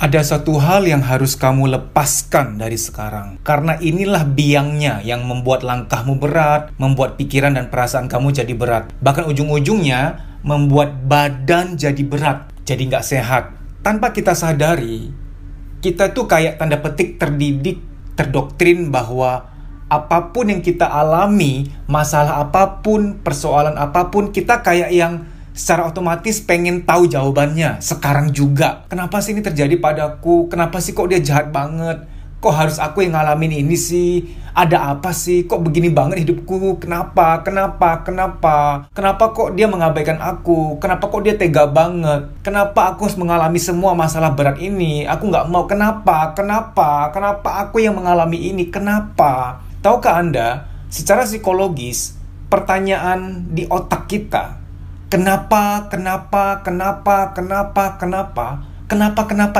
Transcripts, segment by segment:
Ada satu hal yang harus kamu lepaskan dari sekarang. Karena inilah biangnya yang membuat langkahmu berat, membuat pikiran dan perasaan kamu jadi berat. Bahkan ujung-ujungnya membuat badan jadi berat, jadi nggak sehat. Tanpa kita sadari, kita tuh kayak tanda petik terdidik, terdoktrin bahwa apapun yang kita alami, masalah apapun, persoalan apapun, kita kayak yang secara otomatis pengen tahu jawabannya sekarang juga. Kenapa sih ini terjadi padaku? Kenapa sih kok dia jahat banget? Kok harus aku yang ngalamin ini sih? Ada apa sih? Kok begini banget hidupku? Kenapa? Kenapa kok dia mengabaikan aku? Kenapa kok dia tega banget? Kenapa aku harus mengalami semua masalah berat ini? Aku nggak mau. Kenapa aku yang mengalami ini? Kenapa? Tahukah Anda, secara psikologis, pertanyaan di otak kita, kenapa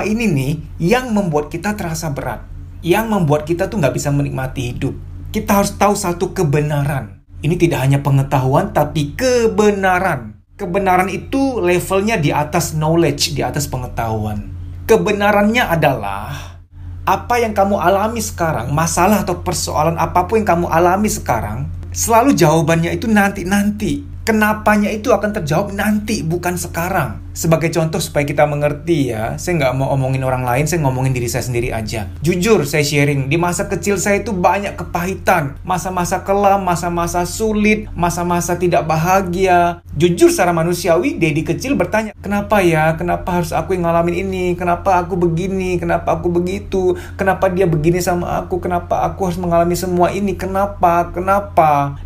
ini nih yang membuat kita terasa berat, yang membuat kita tuh nggak bisa menikmati hidup. Kita harus tahu satu kebenaran. Ini tidak hanya pengetahuan, tapi kebenaran. Kebenaran itu levelnya di atas knowledge, di atas pengetahuan. Kebenarannya adalah apa yang kamu alami sekarang, masalah atau persoalan apapun yang kamu alami sekarang, selalu jawabannya itu nanti. Kenapanya itu akan terjawab nanti, bukan sekarang. Sebagai contoh supaya kita mengerti ya, saya nggak mau omongin orang lain, saya ngomongin diri saya sendiri aja. Jujur, saya sharing, di masa kecil saya itu banyak kepahitan. Masa-masa kelam, masa-masa sulit, masa-masa tidak bahagia. Jujur secara manusiawi, Dedi kecil bertanya, kenapa ya? Kenapa harus aku yang ngalamin ini? Kenapa aku begini? Kenapa aku begitu? Kenapa dia begini sama aku? Kenapa aku harus mengalami semua ini? Kenapa?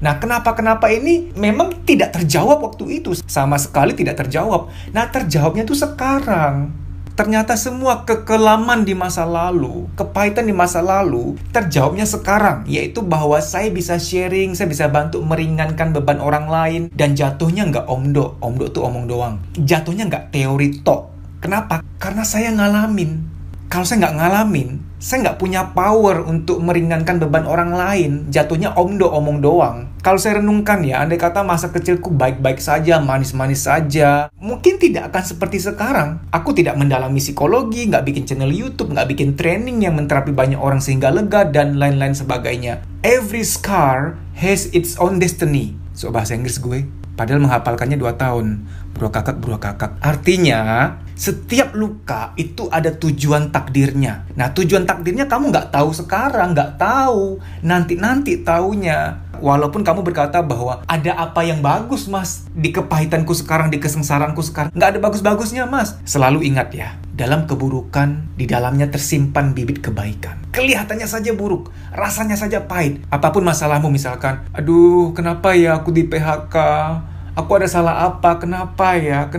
Nah, kenapa ini memang tidak terjawab waktu itu. Sama sekali tidak terjawab. Nah, terjawabnya tuh sekarang. Ternyata semua kekelaman di masa lalu, kepahitan di masa lalu, terjawabnya sekarang. Yaitu bahwa saya bisa sharing, saya bisa bantu meringankan beban orang lain. Dan jatuhnya nggak omdo. Omdo tuh omong doang. Jatuhnya nggak teori tok. Kenapa? Karena saya ngalamin. Kalau saya nggak ngalamin, saya nggak punya power untuk meringankan beban orang lain. Jatuhnya omdo, omong doang. Kalau saya renungkan ya, andai kata masa kecilku baik-baik saja, manis-manis saja, mungkin tidak akan seperti sekarang. Aku tidak mendalami psikologi, nggak bikin channel YouTube, nggak bikin training yang menterapi banyak orang sehingga lega, dan lain-lain sebagainya. Every scar has its own destiny. So, bahasa Inggris gue. Padahal menghafalkannya 2 tahun. Bro kakak. Artinya, setiap luka itu ada tujuan takdirnya. Nah, tujuan takdirnya kamu nggak tahu sekarang, nggak tahu. Nanti taunya. Walaupun kamu berkata bahwa ada apa yang bagus, Mas, di kepahitanku sekarang, di kesengsaraanku sekarang. Nggak ada bagus-bagusnya, Mas. Selalu ingat ya, dalam keburukan, di dalamnya tersimpan bibit kebaikan. Kelihatannya saja buruk, rasanya saja pahit. Apapun masalahmu misalkan, aduh, kenapa ya aku di PHK? Aku ada salah apa? Kenapa ya?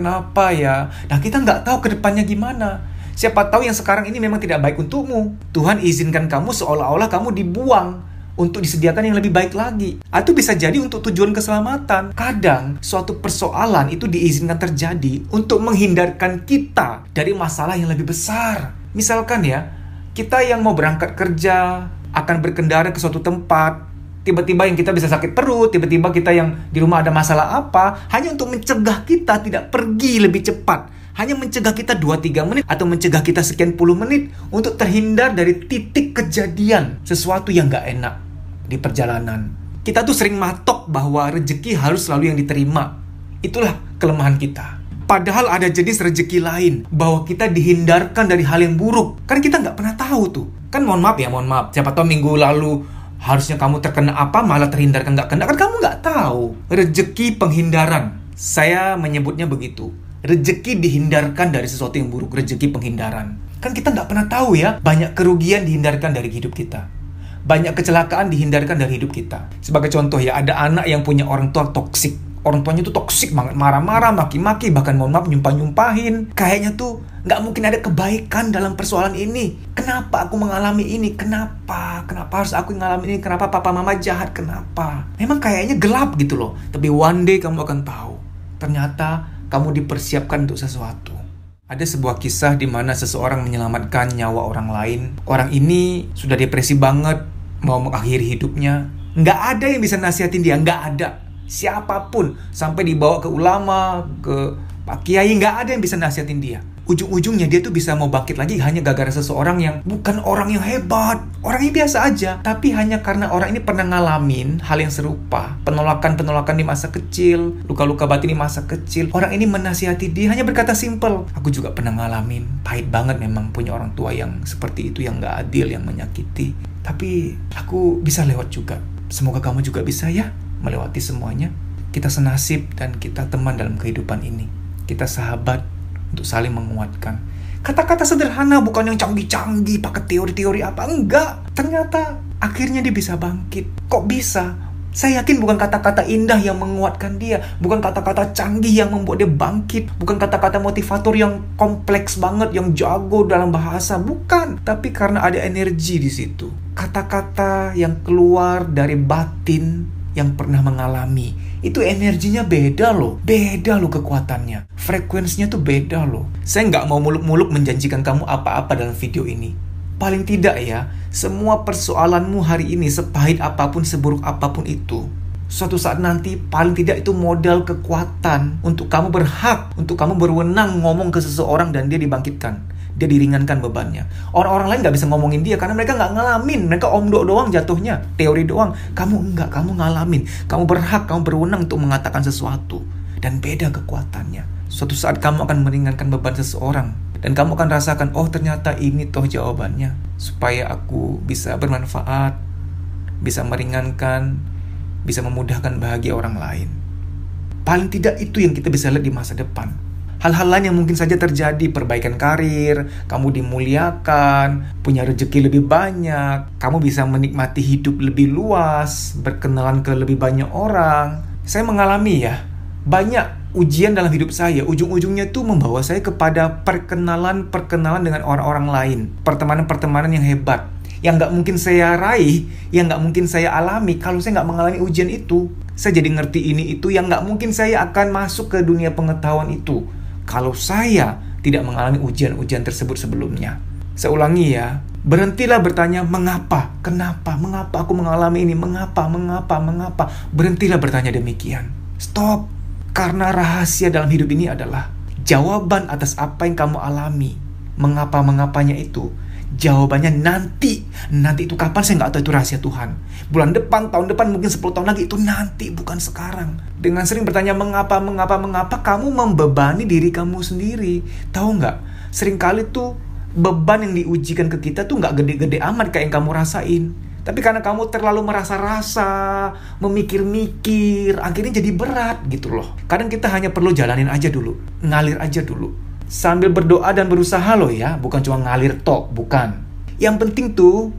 Nah, kita nggak tahu ke depannya gimana. Siapa tahu yang sekarang ini memang tidak baik untukmu. Tuhan izinkan kamu seolah-olah kamu dibuang untuk disediakan yang lebih baik lagi. Atau bisa jadi untuk tujuan keselamatan. Kadang suatu persoalan itu diizinkan terjadi untuk menghindarkan kita dari masalah yang lebih besar. Misalkan ya, kita yang mau berangkat kerja, akan berkendara ke suatu tempat, tiba-tiba yang kita bisa sakit perut, tiba-tiba kita yang di rumah ada masalah apa, hanya untuk mencegah kita tidak pergi lebih cepat. Hanya mencegah kita 2-3 menit atau mencegah kita sekian puluh menit untuk terhindar dari titik kejadian sesuatu yang gak enak di perjalanan. Kita tuh sering matok bahwa rezeki harus selalu yang diterima. Itulah kelemahan kita. Padahal ada jenis rezeki lain, bahwa kita dihindarkan dari hal yang buruk. Kan kita gak pernah tahu tuh. Kan mohon maaf. Siapa tahu minggu lalu harusnya kamu terkena apa, malah terhindarkan nggak kena. Kan kamu nggak tahu. Rezeki penghindaran. Saya menyebutnya begitu. Rezeki dihindarkan dari sesuatu yang buruk. Rezeki penghindaran. Kan kita nggak pernah tahu ya. Banyak kerugian dihindarkan dari hidup kita. Banyak kecelakaan dihindarkan dari hidup kita. Sebagai contoh ya, ada anak yang punya orang tua toksik. Orang tuanya tuh toksik banget, marah-marah, maki-maki, bahkan mohon maaf nyumpah-nyumpahin. Kayaknya tuh nggak mungkin ada kebaikan dalam persoalan ini. Kenapa aku mengalami ini? Kenapa harus aku mengalami ini? Kenapa papa mama jahat? Kenapa? Memang kayaknya gelap gitu loh. Tapi one day kamu akan tahu. Ternyata kamu dipersiapkan untuk sesuatu. Ada sebuah kisah di mana seseorang menyelamatkan nyawa orang lain. Orang ini sudah depresi banget, mau mengakhiri hidupnya. Nggak ada yang bisa nasihatin dia, nggak ada. Siapapun, sampai dibawa ke ulama, ke Pak Kiai, nggak ada yang bisa nasihatin dia. ujung-ujungnya dia tuh bisa mau bangkit lagi hanya gara-gara seseorang yang bukan orang yang hebat, orangnya biasa aja, tapi hanya karena orang ini pernah ngalamin hal yang serupa, penolakan di masa kecil, luka-luka batin di masa kecil. Orang ini menasihati dia hanya berkata simple, aku juga pernah ngalamin, pahit banget memang punya orang tua yang seperti itu, yang gak adil, yang menyakiti, tapi aku bisa lewat juga. Semoga kamu juga bisa ya melewati semuanya. Kita senasib dan kita teman dalam kehidupan ini. Kita sahabat untuk saling menguatkan. Kata-kata sederhana, bukan yang canggih-canggih pakai teori-teori apa, enggak. Ternyata akhirnya dia bisa bangkit. Kok bisa? Saya yakin bukan kata-kata indah yang menguatkan dia, bukan kata-kata canggih yang membuat dia bangkit, bukan kata-kata motivator yang kompleks banget, yang jago dalam bahasa, bukan. Tapi karena ada energi di situ. Kata-kata yang keluar dari batin yang pernah mengalami, itu energinya beda loh kekuatannya, frekuensinya tuh beda loh. Saya nggak mau muluk-muluk menjanjikan kamu apa-apa dalam video ini. Paling tidak ya, semua persoalanmu hari ini, sepahit apapun, seburuk apapun itu, suatu saat nanti paling tidak itu modal kekuatan untuk kamu berhak, untuk kamu berwenang ngomong ke seseorang dan dia dibangkitkan. Dia diringankan bebannya. Orang-orang lain gak bisa ngomongin dia karena mereka gak ngalamin. Mereka omdo doang jatuhnya, teori doang. Kamu enggak, kamu ngalamin. Kamu berhak, kamu berwenang untuk mengatakan sesuatu. Dan beda kekuatannya. Suatu saat kamu akan meringankan beban seseorang. Dan kamu akan rasakan, oh ternyata ini toh jawabannya. Supaya aku bisa bermanfaat, bisa meringankan, bisa memudahkan bahagia orang lain. Paling tidak itu yang kita bisa lihat di masa depan. Hal-hal lain yang mungkin saja terjadi, perbaikan karir, kamu dimuliakan, punya rezeki lebih banyak, kamu bisa menikmati hidup lebih luas, berkenalan ke lebih banyak orang. Saya mengalami ya, banyak ujian dalam hidup saya, ujung-ujungnya tuh membawa saya kepada perkenalan dengan orang-orang lain, pertemanan-pertemanan yang hebat, yang gak mungkin saya raih, yang gak mungkin saya alami kalau saya gak mengalami ujian itu. Saya jadi ngerti ini itu yang gak mungkin saya akan masuk ke dunia pengetahuan itu kalau saya tidak mengalami ujian-ujian tersebut sebelumnya. Saya ulangi ya, berhentilah bertanya mengapa, kenapa, mengapa aku mengalami ini, mengapa. Berhentilah bertanya demikian. Stop. Karena rahasia dalam hidup ini adalah jawaban atas apa yang kamu alami. Mengapa-mengapanya itu, jawabannya nanti. Nanti itu kapan saya nggak tahu, itu rahasia Tuhan. Bulan depan, tahun depan, mungkin 10 tahun lagi, itu nanti, bukan sekarang. Dengan sering bertanya mengapa, kamu membebani diri kamu sendiri. Tahu nggak? Seringkali tuh beban yang diujikan ke kita tuh nggak gede-gede amat kayak yang kamu rasain. Tapi karena kamu terlalu merasa-rasa, memikir-mikir, akhirnya jadi berat gitu loh. Kadang kita hanya perlu jalanin aja dulu, ngalir aja dulu. Sambil berdoa dan berusaha loh ya, bukan cuma ngalir tok, bukan. Yang penting tuh,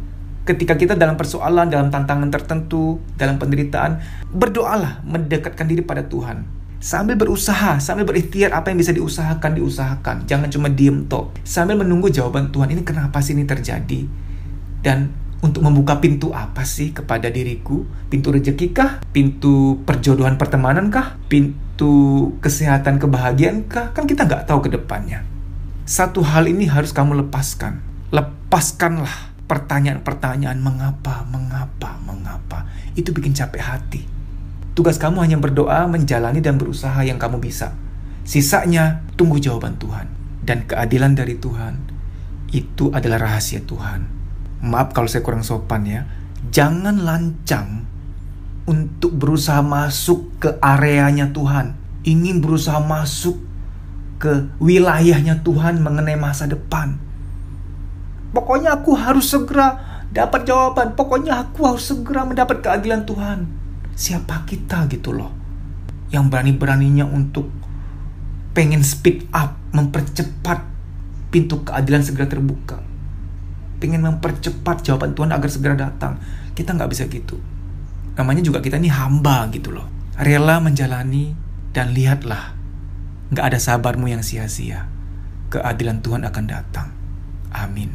ketika kita dalam persoalan, dalam tantangan tertentu, dalam penderitaan, berdoalah, mendekatkan diri pada Tuhan. Sambil berusaha, sambil berikhtiar apa yang bisa diusahakan. Jangan cuma diem tok. Sambil menunggu jawaban Tuhan, ini kenapa sih ini terjadi? Dan untuk membuka pintu apa sih kepada diriku? Pintu rezeki kah? Pintu perjodohan pertemanan kah? Pintu kesehatan kebahagiaan kah? Kan kita nggak tahu ke depannya. Satu hal ini harus kamu lepaskan. Lepaskanlah pertanyaan-pertanyaan mengapa. Itu bikin capek hati. Tugas kamu hanya berdoa, menjalani dan berusaha yang kamu bisa. Sisanya tunggu jawaban Tuhan. Dan keadilan dari Tuhan itu adalah rahasia Tuhan. Maaf kalau saya kurang sopan ya. Jangan lancang untuk berusaha masuk ke areanya Tuhan. Ingin berusaha masuk ke wilayahnya Tuhan mengenai masa depan. Pokoknya aku harus segera dapat jawaban. Pokoknya aku harus segera mendapat keadilan Tuhan. Siapa kita gitu loh, yang berani-beraninya untuk pengen speed up, mempercepat pintu keadilan segera terbuka, pengen mempercepat jawaban Tuhan agar segera datang. Kita nggak bisa gitu. Namanya juga kita ini hamba gitu loh. Rela menjalani dan lihatlah, nggak ada sabarmu yang sia-sia. Keadilan Tuhan akan datang. Amin.